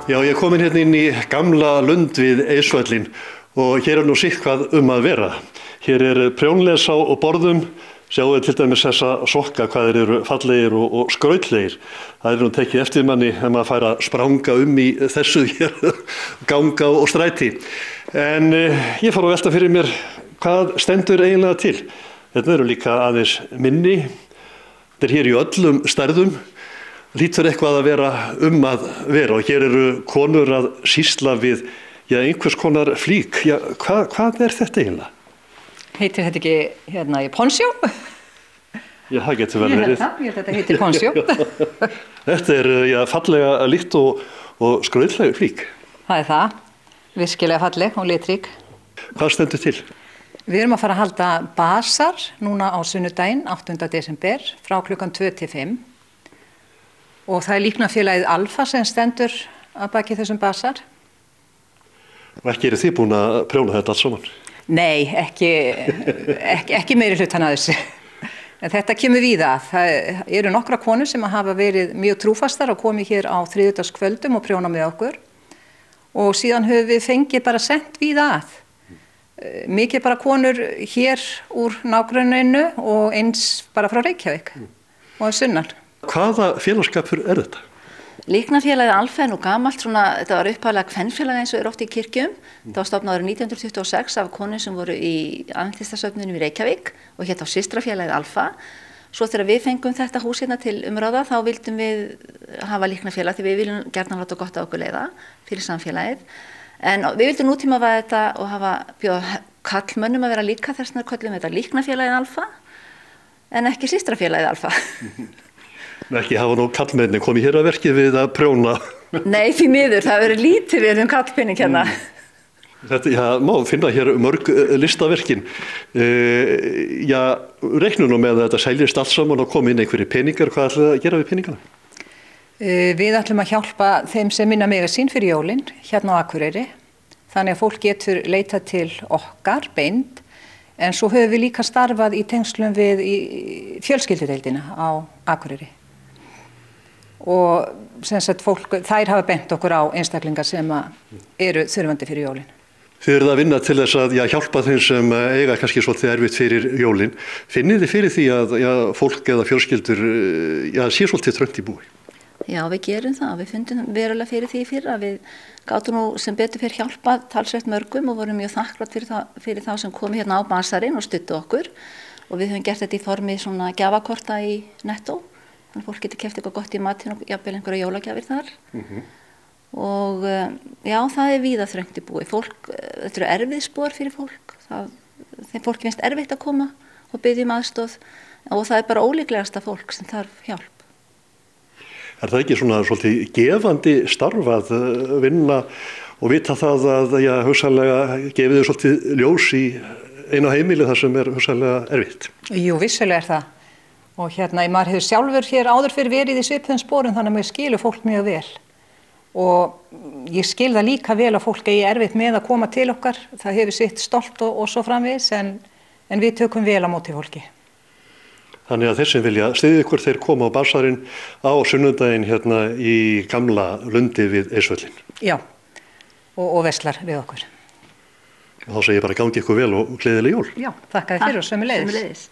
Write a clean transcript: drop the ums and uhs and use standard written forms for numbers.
Já, ég er komin hérna inn í gamla lund við Eiðsvöllinn og hér er nú sitthvað að vera. Hér er prjónlesa á borðum, sjáu til dæmis þessa sokka hvað þeir eru fallegir og skrautlegir. Það er nú tekið eftir manni ef maður fær að spranga í þessu hér, ganga og stræti. En ég fór að velta fyrir mér hvað stendur eiginlega til. Þetta eru líka aðeins minni, þetta er hér í öllum stærðum. Lítur eitthvað að vera að vera og hér eru konur að sýsla við einhvers konar flík. Hvað er þetta eiginlega? Heitir þetta ekki hérna í ponsjó? Já, það getur vel verið. Ég held að þetta heitir ponsjó. Þetta er fallega líkt og skrautleg flík. Það er það, virkilega falleg og litrík. Hvað stendur til? Við erum að fara að halda basar núna á sunnudaginn, 8. desember, frá klukkan 2 til 5. Og það er líknarfélagið Alfa sem stendur að baki þessum basar. Og ekki eru þið búin að prjóna þetta allt saman? Nei, ekki meiri hlutan að þessu. En þetta kemur víða. Það eru nokkra konur sem hafa verið mjög trúfastar og komið hér á þriðjudagskvöldum og prjóna með okkur. Og síðan höfum við fengið bara sent víða að. Mikið bara konur hér úr nágranninu og eins bara frá Reykjavík og sunnan. Hvaða félagskapur er þetta? Líknarfélagið Alfa er nú gamalt, þetta var upphaflega kvenfélag eins og er oft í kirkjum. Það var stofnað árið 1926 af konum sem voru í aðventistasöfnunum í Reykjavík og hét á systrafélagið Alfa. Svo þegar við fengum þetta hús hérna til umráða þá vildum við hafa líknarfélag því við viljum gjarnan láta gott á okkur leiða fyrir samfélagið. En við vildum nútímavæða þetta og bjóða karlmönnum að vera líka, þess vegna köllum við þetta líknarfélagið Alfa en ekki systrafélagið Alfa. Ekki hafa nú karlmenni komið hér að verki við að prjóna. Nei, því miður, það verður lítið við karlpenning hérna. Þetta, má finna hér mörg listaverkin. Reiknum nú með að þetta seljist allt saman og komi inn einhverjir peningar. Hvað ætlaðu að gera við peningana? Við ætlum að hjálpa þeim sem minna mega sín fyrir jólin, hérna á Akureyri. Þannig að fólk getur leitað til okkar, beint. En svo höfum við líka starfað í tengslum við fjölskyldudeildina á Akureyri. Og sem sagt þær hafa bent okkur á einstaklingar sem eru þurfandi fyrir jólin. Þið eruð að vinna til þess að hjálpa þeim sem eiga kannski svolítið erfitt fyrir jólin. Finnið þið fyrir því að fólk eða fjölskyldur sé svolítið þröngt í búi? Já, við gerum það. Við fundum verulega fyrir því fyrr að við gátum nú sem betur fyrir hjálpa talsvert mörgum og vorum mjög þakklátt fyrir þá sem komu hérna á basarinn og studdu okkur. Og við höfum gert þetta í formi svona gjafakorta í Netto. Þannig að fólk getur keypt eitthvað gott í matinn og jafnvel einhverja jólagjafir þar. Og já, það er víða þröngt í búi. Þetta eru erfiðspor fyrir fólk. Þeim fólki finnst erfitt að koma og biðja aðstoð og það er bara ólíklegasta fólk sem þarf hjálp. Er það ekki svona svolítið gefandi starf að vinna og vita það að hugsanlega gefið þau svolítið ljós í einu heimili þar sem er hugsanlega erfitt? Jú, vissulega er það. Og maður hefur sjálfur hér áður fyrir verið í svipuðum sporum þannig að maður skilur fólk mjög vel. Og ég skil það líka vel að fólk eigi erfitt með að koma til okkar. Það hefur sitt stolt og svo framvegis en við tökum vel á móti fólki. Þannig að þeir sem vilja styðja ykkur þeir koma á basarinn á sunnudaginn hérna í gamla lundi við Eiðsvöllinn. Já, og verslar við okkur. Þá segi ég bara gangi ykkur vel og gleðileg jól. Já, þakka þér fyrir og sömuleiðis.